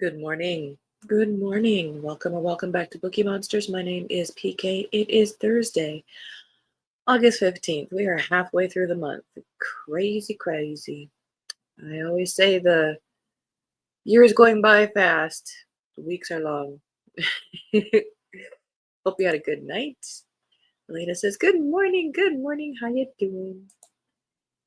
Good morning. Good morning. Welcome or welcome back to Bookeemonsters. My name is PK. It is Thursday, August 15th. We are halfway through the month. Crazy, crazy. I always say the year is going by fast. The weeks are long. Hope you had a good night. Elena says, good morning, how you doing?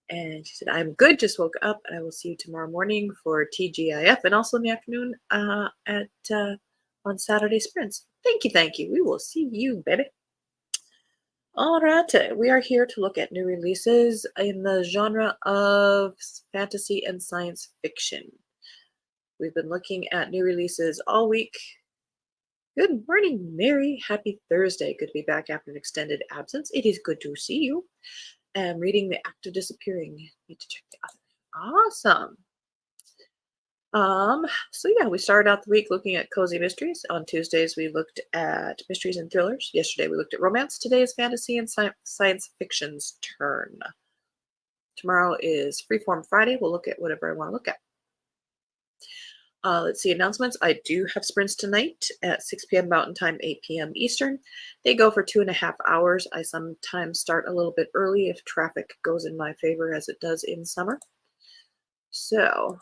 And she said, I'm good, just woke up, and I will see you tomorrow morning for TGIF and also in the afternoon on Saturday sprints. Thank you. We will see you, baby. All right, we are here to look at new releases in the genre of fantasy and science fiction. We've been looking at new releases all week. Good morning, Mary. Happy Thursday. Good to be back after an extended absence. It is good to see you. I'm reading The Act of Disappearing. Need to check the other. Awesome. So yeah, we started out the week looking at cozy mysteries. On Tuesdays, we looked at mysteries and thrillers. Yesterday, we looked at romance. Today is fantasy and science fiction's turn. Tomorrow is Freeform Friday. We'll look at whatever I want to look at. Let's see, announcements. I do have sprints tonight at 6 p.m. Mountain Time, 8 p.m. Eastern. They go for 2.5 hours. I sometimes start a little bit early if traffic goes in my favor, as it does in summer. So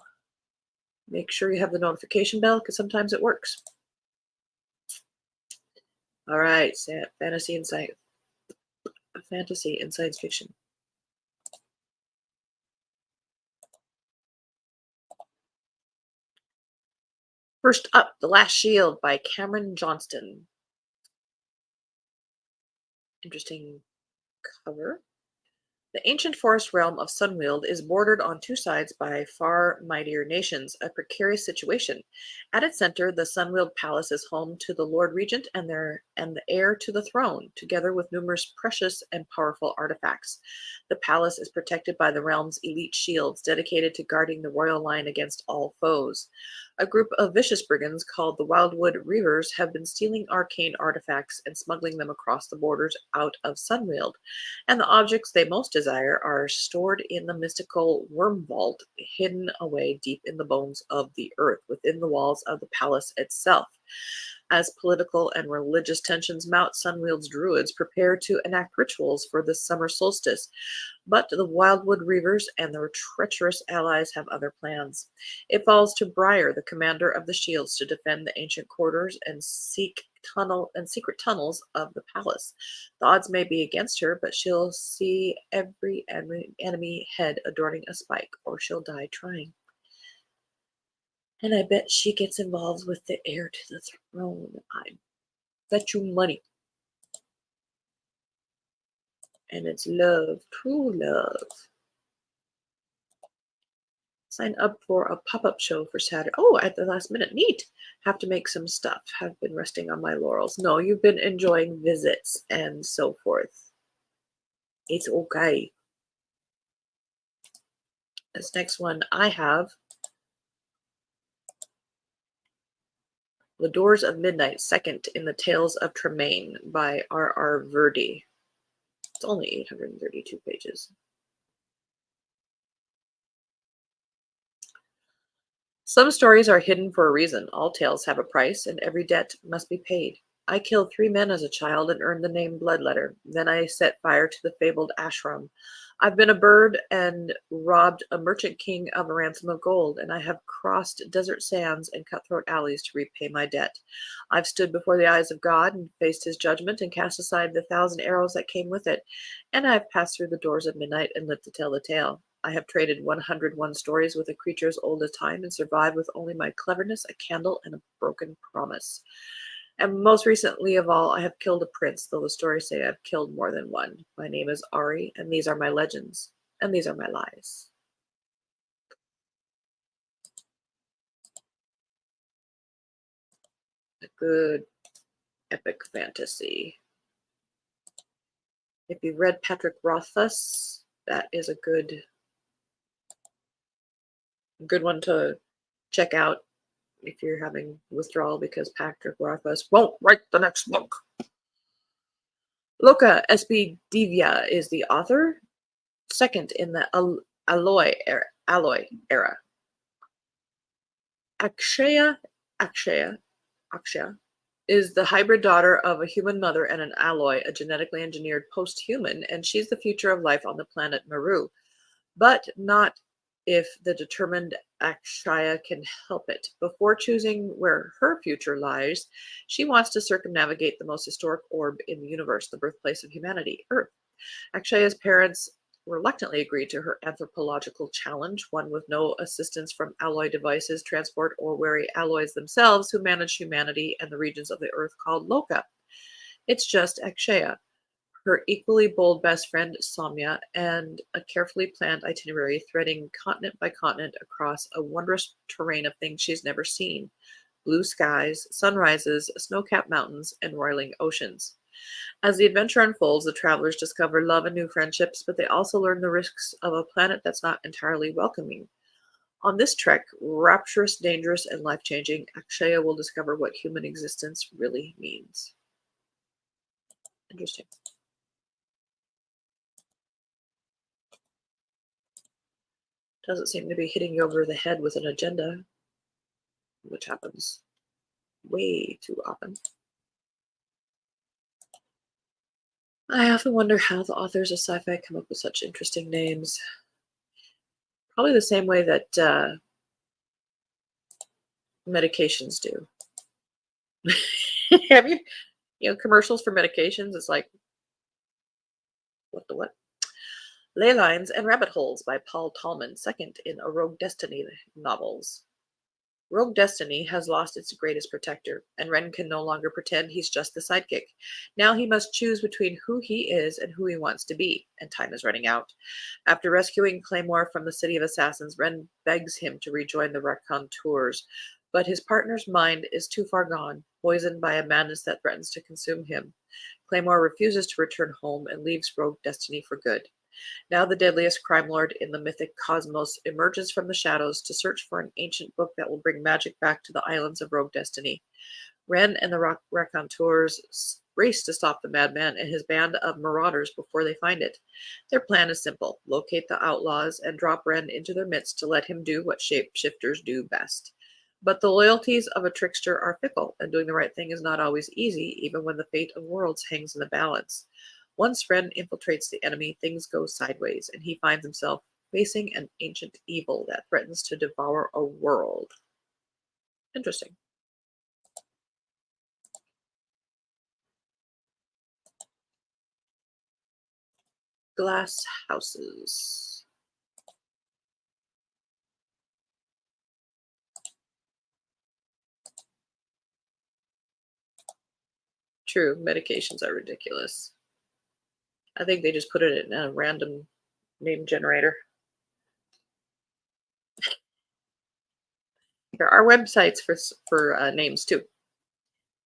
make sure you have the notification bell, because sometimes it works. All right, fantasy and science fiction. First up, The Last Shield by Cameron Johnston. Interesting cover. The ancient forest realm of Sunweald is bordered on two sides by far mightier nations, a precarious situation. At its center, the Sunweald Palace is home to the Lord Regent and the heir to the throne, together with numerous precious and powerful artifacts. The palace is protected by the realm's elite shields, dedicated to guarding the royal line against all foes. A group of vicious brigands called the Wildwood Reavers have been stealing arcane artifacts and smuggling them across the borders out of Sunweald, and the objects they most desire are stored in the mystical worm vault, hidden away deep in the bones of the earth, within the walls of the palace itself. As political and religious tensions mount, Sunweald's druids prepare to enact rituals for the summer solstice. But the Wildwood Reavers and their treacherous allies have other plans. It falls to Briar, the commander of the Shields, to defend the ancient corridors and secret tunnels of the palace. The odds may be against her, but she'll see every enemy head adorning a spike, or she'll die trying. And I bet she gets involved with the heir to the throne. I bet you money. And it's love, true love. Sign up for a pop-up show for Saturday. Oh, at the last minute. Neat. Have to make some stuff. Have been resting on my laurels. No, you've been enjoying visits and so forth. It's okay. This next one I have The Doors of Midnight, second in the Tales of Tremaine by R.R. Verdi. It's only 832 pages. Some stories are hidden for a reason. All tales have a price, and every debt must be paid. I killed 3 men as a child and earned the name Bloodletter. Then I set fire to the fabled ashram. I've been a bird and robbed a merchant king of a ransom of gold, and I have crossed desert sands and cutthroat alleys to repay my debt. I've stood before the eyes of God and faced his judgment and cast aside the 1,000 arrows that came with it, and I have passed through the doors of midnight and lived to tell the tale. I have traded 101 stories with a creature as old as time and survived with only my cleverness, a candle, and a broken promise. And most recently of all, I have killed a prince, though the stories say I've killed more than one. My name is Ari, and these are my legends, and these are my lies. A good epic fantasy. If you've read Patrick Rothfuss, that is a good one to check out if you're having withdrawal, because Patrick Rothfuss won't write the next book. Loca S.B. Divya is the author, second in the Alloy era. Akshaya Akshaya, Akshaya is the hybrid daughter of a human mother and an alloy, a genetically engineered post-human, and she's the future of life on the planet Meru. But not if the determined Akshaya can help it. Before choosing where her future lies, she wants to circumnavigate the most historic orb in the universe, the birthplace of humanity, Earth. Akshaya's parents reluctantly agreed to her anthropological challenge, one with no assistance from alloy devices, transport, or wary alloys themselves who manage humanity and the regions of the Earth called Loca. It's just Akshaya, her equally bold best friend Soumya, and a carefully planned itinerary threading continent by continent across a wondrous terrain of things she's never seen: blue skies, sunrises, snow-capped mountains, and roiling oceans. As the adventure unfolds, the travelers discover love and new friendships, but they also learn the risks of a planet that's not entirely welcoming. On this trek, rapturous, dangerous, and life-changing, Akshaya will discover what human existence really means. Interesting. Doesn't seem to be hitting you over the head with an agenda, which happens way too often. I often wonder how the authors of sci-fi come up with such interesting names. Probably the same way that medications do. Have commercials for medications? It's like, what the what? Ley Lines and Rabbit Holes by Paul Tallman, second in a Rogue Destiny novels. Rogue Destiny has lost its greatest protector, and Ren can no longer pretend he's just the sidekick. Now he must choose between who he is and who he wants to be, and time is running out. After rescuing Claymore from the City of Assassins, Ren begs him to rejoin the Raconteurs, but his partner's mind is too far gone, poisoned by a madness that threatens to consume him. Claymore refuses to return home and leaves Rogue Destiny for good. Now the deadliest crime lord in the mythic cosmos emerges from the shadows to search for an ancient book that will bring magic back to the islands of Rogue Destiny. Ren and the Raconteurs race to stop the madman and his band of marauders before they find it. Their plan is simple: locate the outlaws and drop Ren into their midst to let him do what shapeshifters do best. But the loyalties of a trickster are fickle, and doing the right thing is not always easy, even when the fate of worlds hangs in the balance. Once Ren infiltrates the enemy, things go sideways, and he finds himself facing an ancient evil that threatens to devour a world. Interesting. Glass houses. True, medications are ridiculous. I think they just put it in a random name generator. There are websites for names too,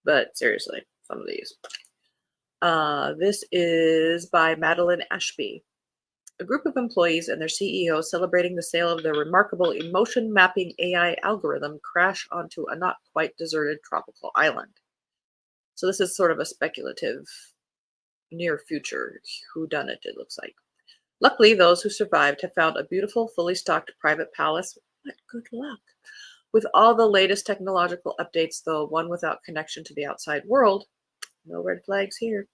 but seriously, some of these. This is by Madeline Ashby. A group of employees and their CEO celebrating the sale of their remarkable emotion mapping AI algorithm crash onto a not quite deserted tropical island. So this is sort of a speculative near future whodunit, it looks like. Luckily, those who survived have found a beautiful, fully stocked private palace. What good luck! With all the latest technological updates, though one without connection to the outside world. No red flags here.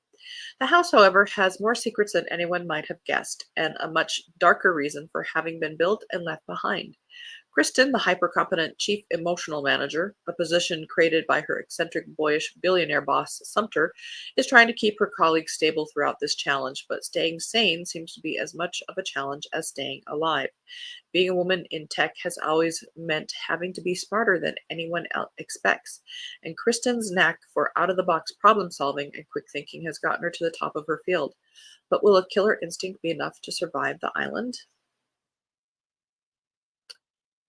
The house, however, has more secrets than anyone might have guessed, and a much darker reason for having been built and left behind. Kristen, the hyper-competent chief emotional manager, a position created by her eccentric, boyish billionaire boss, Sumter, is trying to keep her colleagues stable throughout this challenge, but staying sane seems to be as much of a challenge as staying alive. Being a woman in tech has always meant having to be smarter than anyone else expects, and Kristen's knack for out-of-the-box problem-solving and quick thinking has gotten her to the top of her field. But will a killer instinct be enough to survive the island?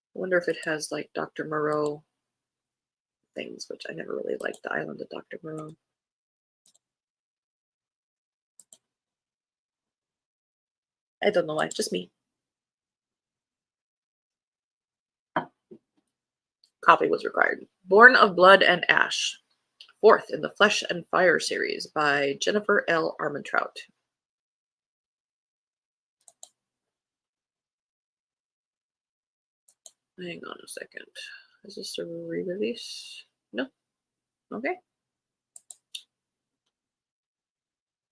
I wonder if it has like Dr. Moreau things, which I never really liked the island of Dr. Moreau. I don't know why, just me. Coffee was required. Born of Blood and Ash, fourth in the Flesh and Fire series by Jennifer L. Armentrout. Hang on a second. Is this a re-release? No. Okay.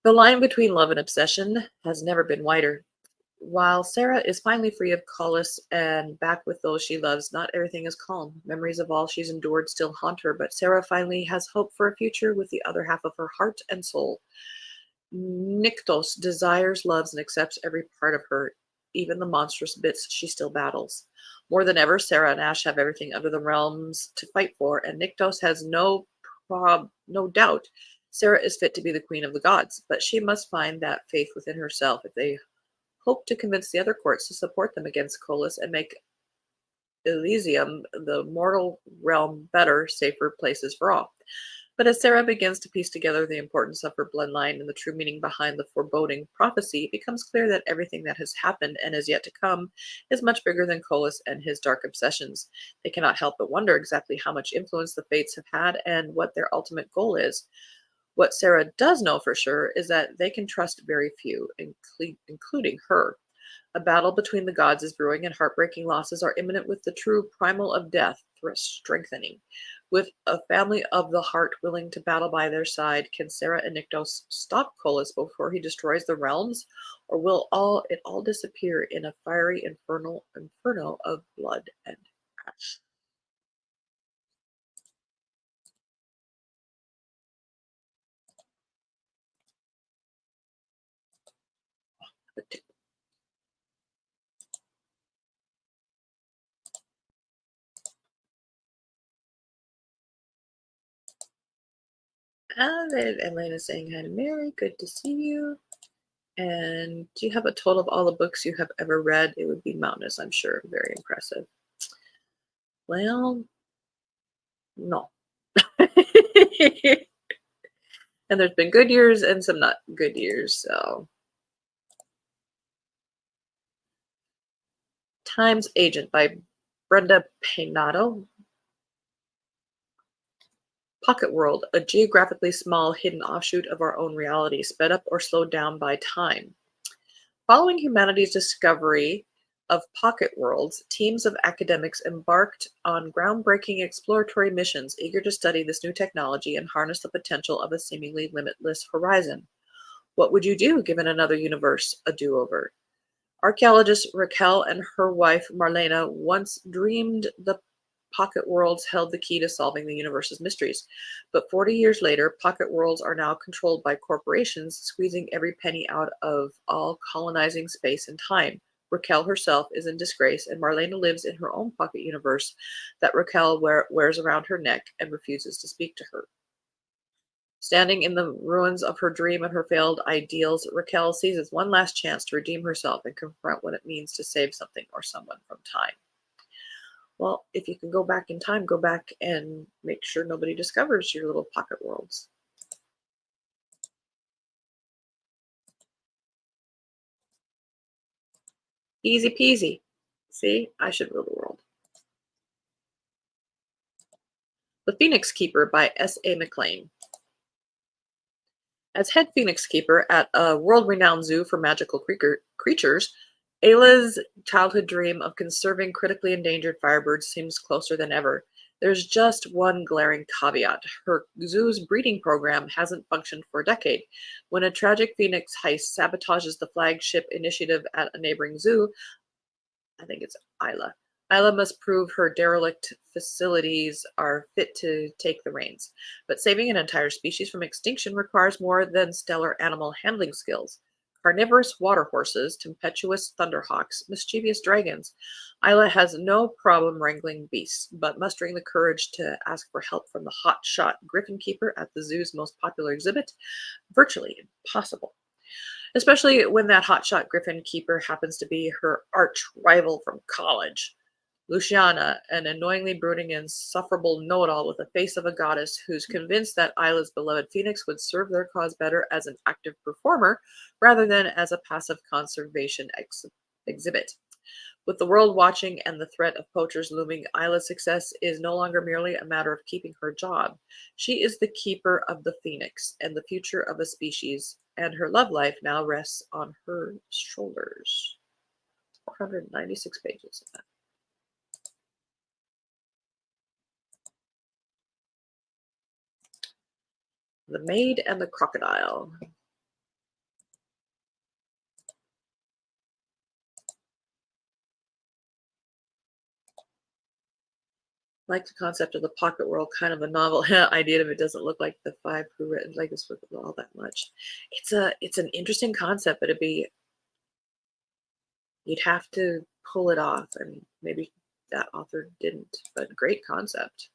The line between love and obsession has never been wider. While Sarah is finally free of Collis and back with those she loves, not everything is calm. Memories of all she's endured still haunt her, but Sarah finally has hope for a future with the other half of her heart and soul. Nyctos desires, loves, and accepts every part of her, even the monstrous bits she still battles. More than ever, Sarah and Ash have everything under the realms to fight for, and Nyctos has no doubt Sarah is fit to be the queen of the gods, but she must find that faith within herself if they hope to convince the other courts to support them against Colas and make Elysium, the mortal realm, better, safer places for all. But as Sarah begins to piece together the importance of her bloodline and the true meaning behind the foreboding prophecy, it becomes clear that everything that has happened and is yet to come is much bigger than Colas and his dark obsessions. They cannot help but wonder exactly how much influence the fates have had and what their ultimate goal is. What Sarah does know for sure is that they can trust very few, including her. A battle between the gods is brewing, and heartbreaking losses are imminent, with the true primal of death strengthening. With a family of the heart willing to battle by their side, can Sarah and Nyctos stop Colas before he destroys the realms, or will it all disappear in a fiery inferno of blood and ash? And Elena saying hi to Mary. Good to see you. And do you have a total of all the books you have ever read? It would be mountainous, I'm sure. Very impressive. Well, no. And there's been good years and some not good years. So, Times Agent by Brenda Paynato. Pocket World, a geographically small hidden offshoot of our own reality, sped up or slowed down by time. Following humanity's discovery of pocket worlds, teams of academics embarked on groundbreaking exploratory missions eager to study this new technology and harness the potential of a seemingly limitless horizon. What would you do given another universe, a do-over? Archaeologist Raquel and her wife Marlena once dreamed the pocket worlds held the key to solving the universe's mysteries. But 40 years later, pocket worlds are now controlled by corporations, squeezing every penny out of all colonizing space and time. Raquel herself is in disgrace, and Marlena lives in her own pocket universe that Raquel wears around her neck and refuses to speak to her. Standing in the ruins of her dream and her failed ideals, Raquel seizes one last chance to redeem herself and confront what it means to save something or someone from time. Well, if you can go back in time, go back and make sure nobody discovers your little pocket worlds. Easy peasy. See, I should rule the world. The Phoenix Keeper by S.A. McLean. As head Phoenix Keeper at a world-renowned zoo for magical creatures, Ayla's childhood dream of conserving critically endangered firebirds seems closer than ever. There's just one glaring caveat. Her zoo's breeding program hasn't functioned for a decade. When a tragic phoenix heist sabotages the flagship initiative at a neighboring zoo, I think it's Isla. Isla must prove her derelict facilities are fit to take the reins. But saving an entire species from extinction requires more than stellar animal handling skills. Carnivorous water horses, tempestuous thunderhawks, mischievous dragons. Isla has no problem wrangling beasts, but mustering the courage to ask for help from the hotshot griffin keeper at the zoo's most popular exhibit, virtually impossible. Especially when that hotshot griffin keeper happens to be her arch rival from college. Luciana, an annoyingly brooding, insufferable know-it-all with the face of a goddess who's convinced that Isla's beloved phoenix would serve their cause better as an active performer rather than as a passive conservation exhibit. With the world watching and the threat of poachers looming, Isla's success is no longer merely a matter of keeping her job. She is the keeper of the phoenix and the future of a species, and her love life now rests on her shoulders. 496 pages of that. The Maid and the Crocodile. Like the concept of the pocket world, kind of a novel idea if it doesn't look like the five who written like this book all that much. It's an interesting concept, but you'd have to pull it off, and maybe that author didn't, but great concept.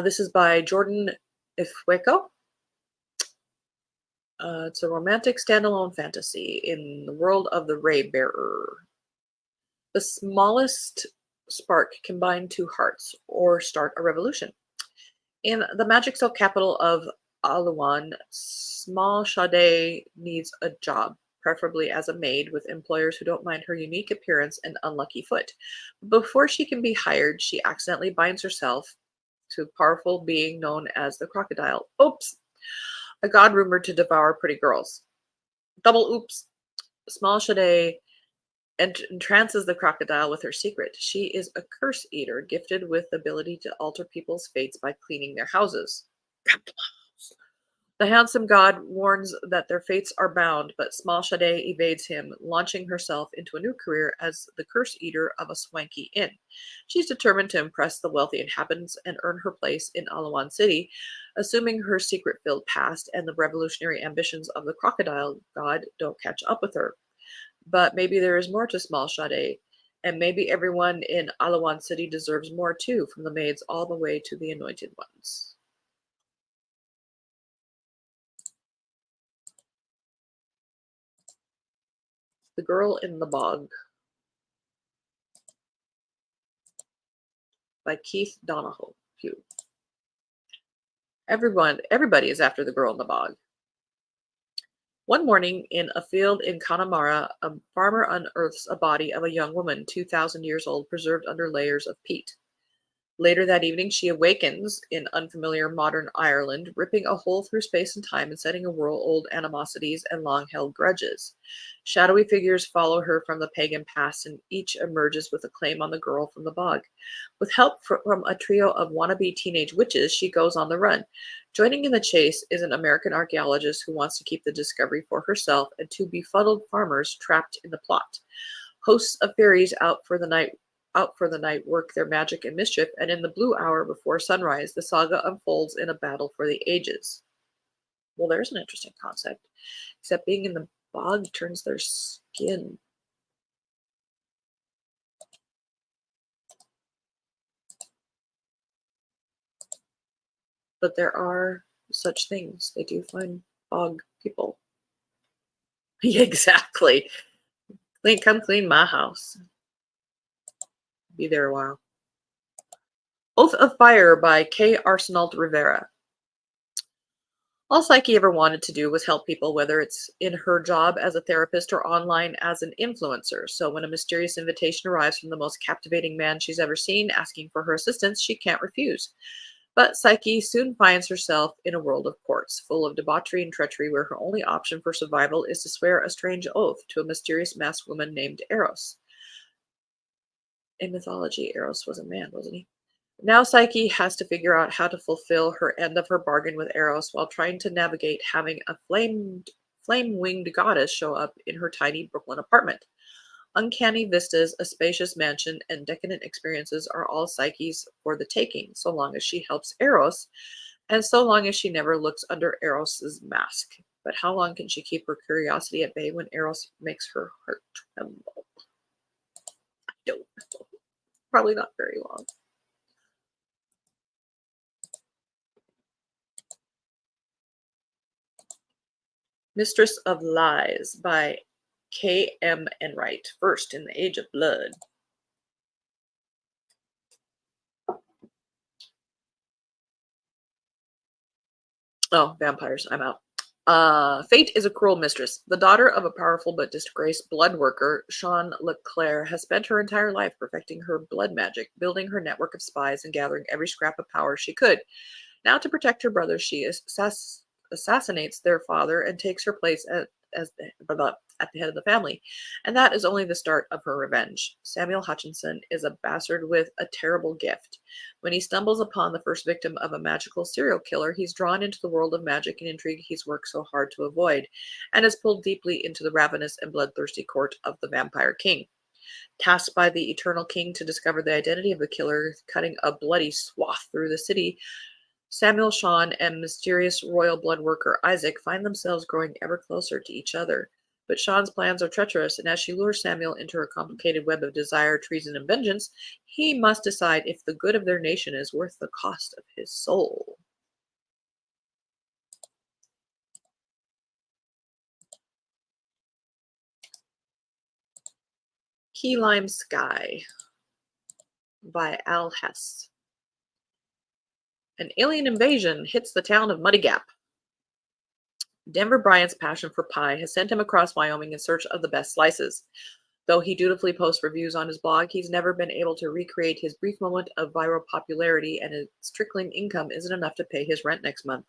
This is by Jordan Ifweko. It's a romantic standalone fantasy in the world of the Ray Bearer. The smallest spark can bind two hearts or start a revolution. In the magic silk capital of Aluwan, small Sade needs a job, preferably as a maid, with employers who don't mind her unique appearance and unlucky foot. Before she can be hired, she accidentally binds herself to a powerful being known as the Crocodile. Oops! A god rumored to devour pretty girls. Double oops! Small Sade entrances the Crocodile with her secret. She is a curse eater, gifted with the ability to alter people's fates by cleaning their houses. The handsome god warns that their fates are bound, but small Sade evades him, launching herself into a new career as the curse eater of a swanky inn. She's determined to impress the wealthy inhabitants and earn her place in Alawan City, assuming her secret-filled past and the revolutionary ambitions of the Crocodile god don't catch up with her. But maybe there is more to small Sade, and maybe everyone in Alawan City deserves more too, from the maids all the way to the anointed ones. The Girl in the Bog by Keith Donahoe. Everybody is after the girl in the bog. One morning in a field in Connemara, a farmer unearths a body of a young woman 2,000 years old, preserved under layers of peat. Later that evening, she awakens in unfamiliar modern Ireland, ripping a hole through space and time and setting awhirl old animosities and long-held grudges. Shadowy figures follow her from the pagan past, and each emerges with a claim on the girl from the bog. With help from a trio of wannabe teenage witches, she goes on the run. Joining in the chase is an American archaeologist who wants to keep the discovery for herself and two befuddled farmers trapped in the plot. Hosts of fairies out for the night work their magic and mischief, and in the blue hour before sunrise, the saga unfolds in a battle for the ages. Well, there's an interesting concept, except being in the bog turns their skin. But there are such things. They do find bog people. Yeah, exactly. Come clean my house. Be there a while. Oath of Fire by K. Arsenault Rivera. All Psyche ever wanted to do was help people, whether it's in her job as a therapist or online as an influencer. So when a mysterious invitation arrives from the most captivating man she's ever seen, asking for her assistance, she can't refuse. But Psyche soon finds herself in a world of courts, full of debauchery and treachery, where her only option for survival is to swear a strange oath to a mysterious masked woman named Eros. In mythology, Eros was a man, wasn't he? Now Psyche has to figure out how to fulfill her end of her bargain with Eros while trying to navigate having a flame-winged goddess show up in her tiny Brooklyn apartment. Uncanny vistas, a spacious mansion, and decadent experiences are all Psyche's for the taking, so long as she helps Eros, and so long as she never looks under Eros's mask. But how long can she keep her curiosity at bay when Eros makes her heart tremble? I don't know. Probably not very long. Mistress of Lies by K.M. Enright. First in the Age of Blood. Oh, vampires. I'm out. Fate is a cruel mistress. The daughter of a powerful but disgraced blood worker, Sean Leclerc, has spent her entire life perfecting her blood magic, building her network of spies, and gathering every scrap of power she could. Now, to protect her brothers, she assassinates their father and takes her place at the head of the family, and that is only the start of her revenge. Samuel Hutchinson is a bastard with a terrible gift. When he stumbles upon the first victim of a magical serial killer, he's drawn into the world of magic and intrigue he's worked so hard to avoid, and is pulled deeply into the ravenous and bloodthirsty court of the Vampire King. Tasked by the Eternal King to discover the identity of the killer, cutting a bloody swath through the city, Samuel, Sean, and mysterious royal blood worker Isaac find themselves growing ever closer to each other. But Sean's plans are treacherous, and as she lures Samuel into her complicated web of desire, treason, and vengeance, he must decide if the good of their nation is worth the cost of his soul. Key Lime Sky by Al Hess. An alien invasion hits the town of Muddy Gap. Denver Bryant's passion for pie has sent him across Wyoming in search of the best slices. Though he dutifully posts reviews on his blog, he's never been able to recreate his brief moment of viral popularity, and his trickling income isn't enough to pay his rent next month.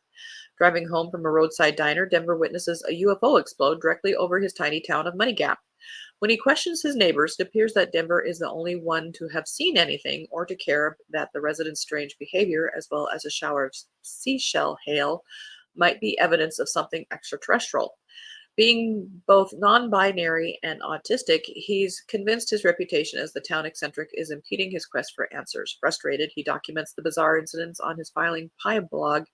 Driving home from a roadside diner, Denver witnesses a UFO explode directly over his tiny town of Muddy Gap. When he questions his neighbors, it appears that Denver is the only one to have seen anything or to care that the residents' strange behavior, as well as a shower of seashell hail, might be evidence of something extraterrestrial. Being both non-binary and autistic, he's convinced his reputation as the town eccentric is impeding his quest for answers. Frustrated, he documents the bizarre incidents on his Filing Pie blog,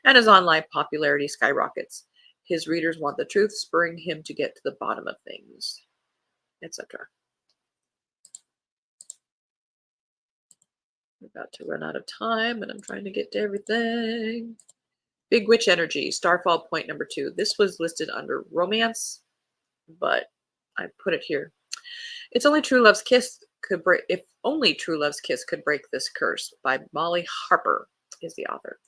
and his online popularity skyrockets. His readers want the truth, spurring him to get to the bottom of things, etc. We're about to run out of time, and I'm trying to get to everything. Big Witch Energy, Starfall Point number 2. This was listed under romance, but I put it here. It's only True Love's Kiss could break. If only True Love's Kiss could break this curse, by Molly Harper is the author.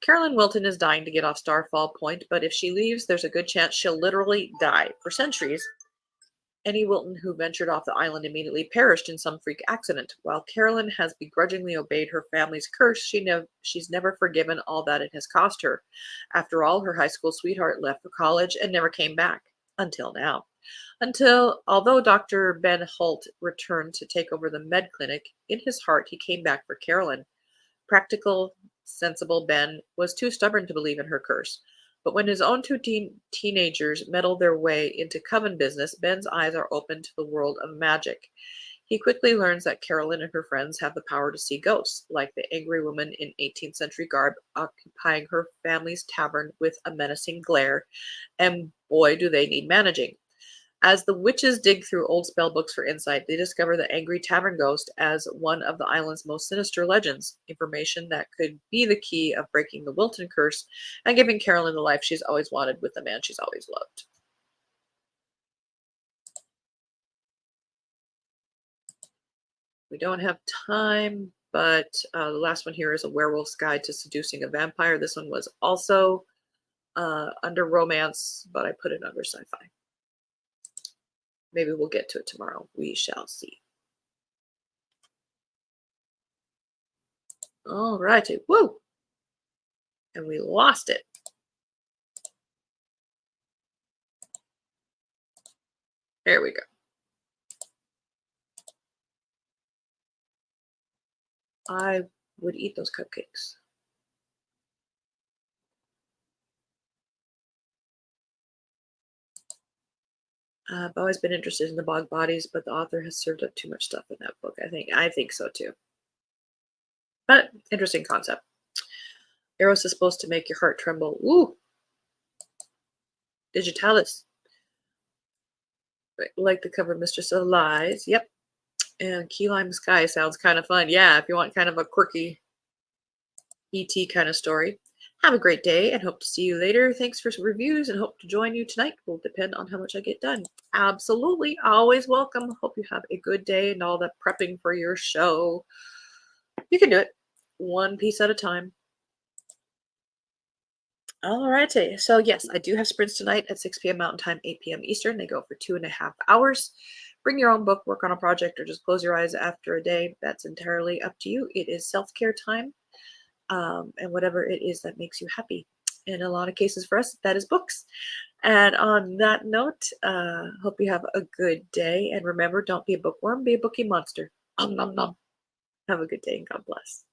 Carolyn Wilton is dying to get off Starfall Point, but if she leaves, there's a good chance she'll literally die. For centuries, any Wilton who ventured off the island immediately perished in some freak accident. While Carolyn has begrudgingly obeyed her family's curse, she's never forgiven all that it has cost her. After all, her high school sweetheart left for college and never came back. Until now. Although Dr. Ben Holt returned to take over the med clinic, in his heart he came back for Carolyn. Practical, sensible Ben was too stubborn to believe in her curse. But when his own two teenagers meddle their way into coven business, Ben's eyes are open to the world of magic. He quickly learns that Carolyn and her friends have the power to see ghosts, like the angry woman in 18th century garb occupying her family's tavern with a menacing glare, and boy do they need managing. As the witches dig through old spell books for insight, they discover the angry tavern ghost as one of the island's most sinister legends, information that could be the key of breaking the Wilton curse and giving Carolyn the life she's always wanted with the man she's always loved. We don't have time, but the last one here is A Werewolf's Guide to Seducing a Vampire. This one was also under romance, but I put it under sci-fi. Maybe we'll get to it tomorrow. We shall see. All righty. Woo! And we lost it. There we go. I would eat those cupcakes. I've always been interested in the bog bodies, but the author has served up too much stuff in that book. I think so too. But interesting concept. Eros is supposed to make your heart tremble. Ooh. Digitalis. Like the cover Mistress of Lies. Yep. And Key Lime Sky sounds kind of fun. Yeah, if you want kind of a quirky ET kind of story. Have a great day and hope to see you later. Thanks for some reviews and hope to join you tonight. Will depend on how much I get done. Absolutely. Always welcome. Hope you have a good day and all that prepping for your show. You can do it one piece at a time. All righty. So yes, I do have sprints tonight at 6 p.m. Mountain Time, 8 p.m. Eastern. They go for 2.5 hours. Bring your own book, work on a project, or just close your eyes after a day. That's entirely up to you. It is self-care time. And whatever it is that makes you happy. In a lot of cases for us, that is books. And on that note, hope you have a good day. And remember, don't be a bookworm, be a bookie monster. Nom nom nom. Have a good day and God bless.